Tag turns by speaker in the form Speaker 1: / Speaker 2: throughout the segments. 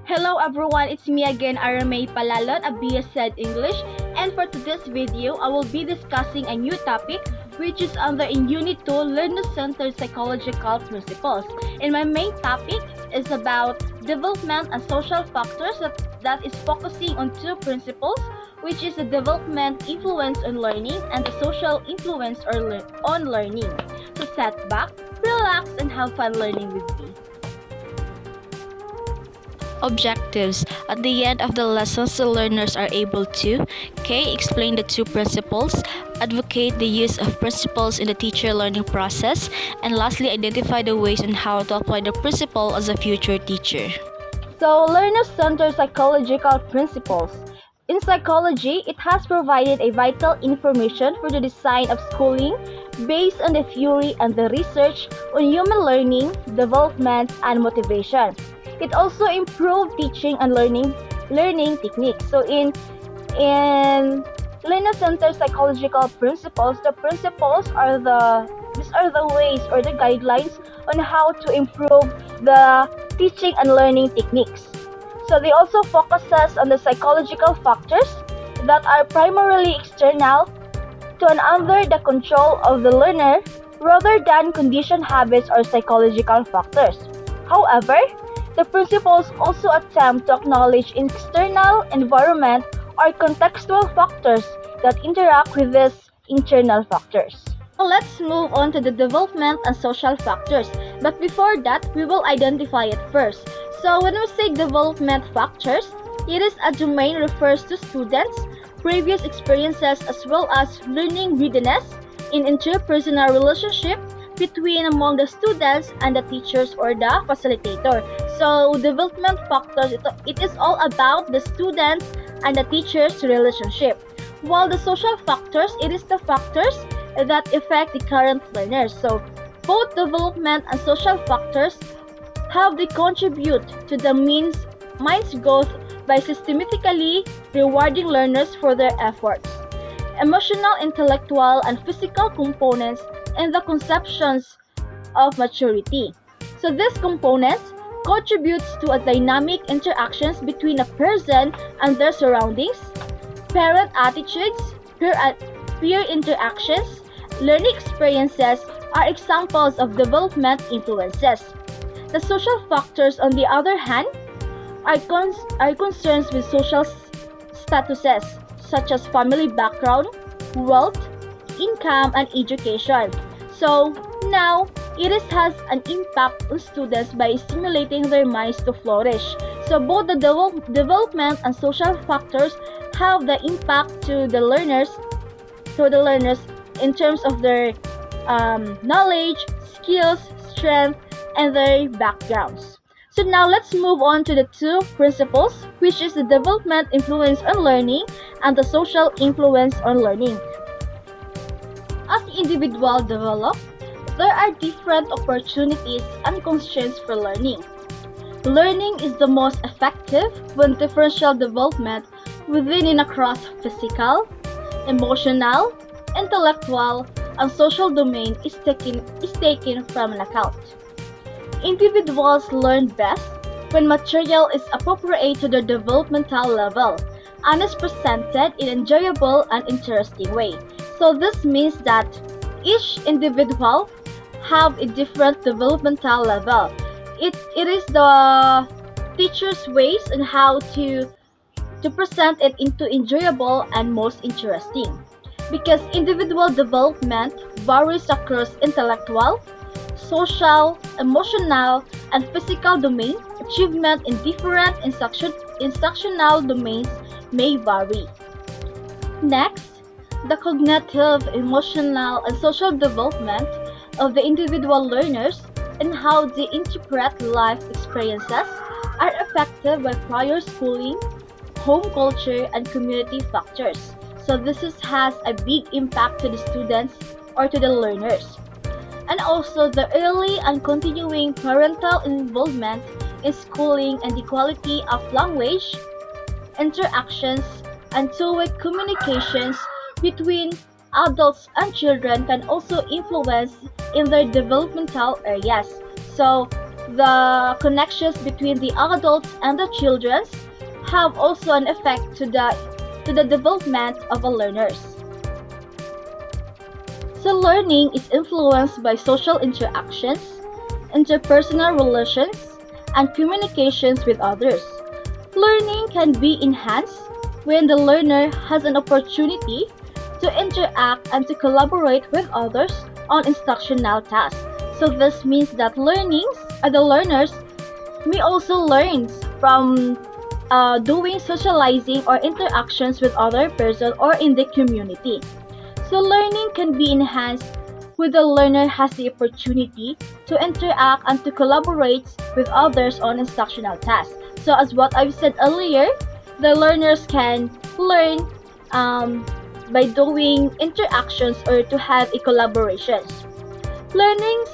Speaker 1: Hello everyone, it's me again, Aramay Palalon, a BSed English, and for today's video, I will be discussing a new topic which is under in Unit 2, Learner-Centered Psychological Principles. And my main topic is about development and social factors that is focusing on two principles, which is the development influence on learning and the social influence on learning. So sit back, relax, and have fun learning with me.
Speaker 2: Objectives. At the end of the lessons, the learners are able to explain the two principles, advocate the use of principles in the teacher learning process, and lastly, identify the ways on how to apply the principle as a future teacher.
Speaker 1: So, learner-centered psychological principles. In psychology, it has provided a vital information for the design of schooling based on the theory and the research on human learning, development, and motivation. It also improved teaching and learning techniques. So in learner-centered psychological principles, the principles are these are the ways or the guidelines on how to improve the teaching and learning techniques. So they also focuses on the psychological factors that are primarily external to and under the control of the learner rather than conditioned habits or psychological factors. However, the principles also attempt to acknowledge external environment or contextual factors that interact with these internal factors. Now let's move on to the development and social factors. But before that, we will identify it first. So when we say development factors, it is a domain refers to students' previous experiences as well as learning readiness in interpersonal relationship between among the students and the teachers or the facilitator. So development factors, it is all about the students and the teachers' relationship. While the social factors, it is the factors that affect the current learners. So both development and social factors have they contribute to the mind's growth by systematically rewarding learners for their efforts. Emotional, intellectual, and physical components and the conceptions of maturity. So these components contributes to a dynamic interactions between a person and their surroundings, parent attitudes, peer interactions, learning experiences are examples of development influences. The social factors, on the other hand, are concerns with social statuses such as family background, wealth, income, and education. So now, it has an impact on students by stimulating their minds to flourish. So both the development and social factors have the impact to the learners in terms of their knowledge, skills, strength, and their backgrounds. So now let's move on to the two principles, which is the development influence on learning and the social influence on learning. As the individual develop, there are different opportunities and constraints for learning. Learning is the most effective when differential development within and across physical, emotional, intellectual, and social domain is taken from an account. Individuals learn best when material is appropriate to their developmental level and is presented in an enjoyable and interesting way. So this means that each individual have a different developmental level. It is the teacher's ways on how to present it into enjoyable and most interesting. Because individual development varies across intellectual, social, emotional, and physical domain, achievement in different instructional domains may vary. Next, the cognitive, emotional, and social development of the individual learners and how they interpret life experiences are affected by prior schooling, home culture, and community factors. So this has a big impact to the students or to the learners. And also the early and continuing parental involvement in schooling and the quality of language, interactions, and two-way communications between adults and children can also influence in their developmental areas. So the connections between the adults and the children have also an effect to the development of the learners. So learning is influenced by social interactions, interpersonal relations, and communications with others. Learning can be enhanced when the learner has an opportunity to interact and to collaborate with others on instructional tasks. So this means that the learners may also learn from doing socializing or interactions with other person or in the community. So learning can be enhanced when the learner has the opportunity to interact and to collaborate with others on instructional tasks. So as what I've said earlier, the learners can learn by doing interactions or to have a collaboration. Learning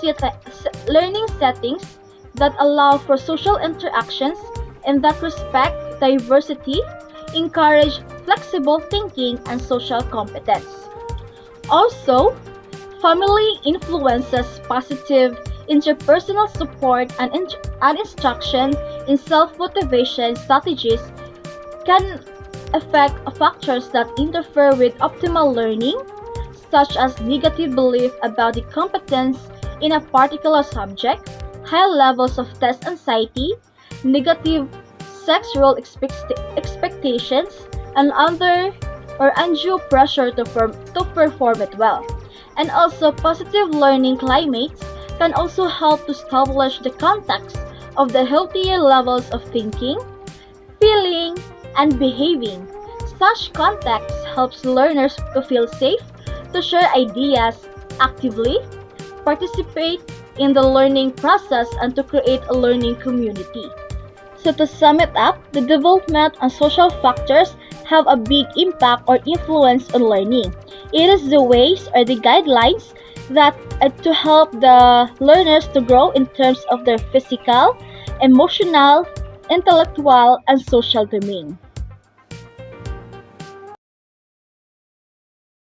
Speaker 1: settings that allow for social interactions and that respect diversity, encourage flexible thinking and social competence. Also, family influences positive interpersonal support and instruction in self-motivation strategies can affect factors that interfere with optimal learning, such as negative belief about the competence in a particular subject, high levels of test anxiety, negative sexual expectations, and other or undue pressure to perform it well. And also, positive learning climates can also help to establish the context of the healthier levels of thinking, feeling, and behaving. Such context helps learners to feel safe, to share ideas actively, participate in the learning process, and to create a learning community. So to sum it up, the development and social factors have a big impact or influence on learning. It is the ways or the guidelines that to help the learners to grow in terms of their physical, emotional, intellectual, and social domain.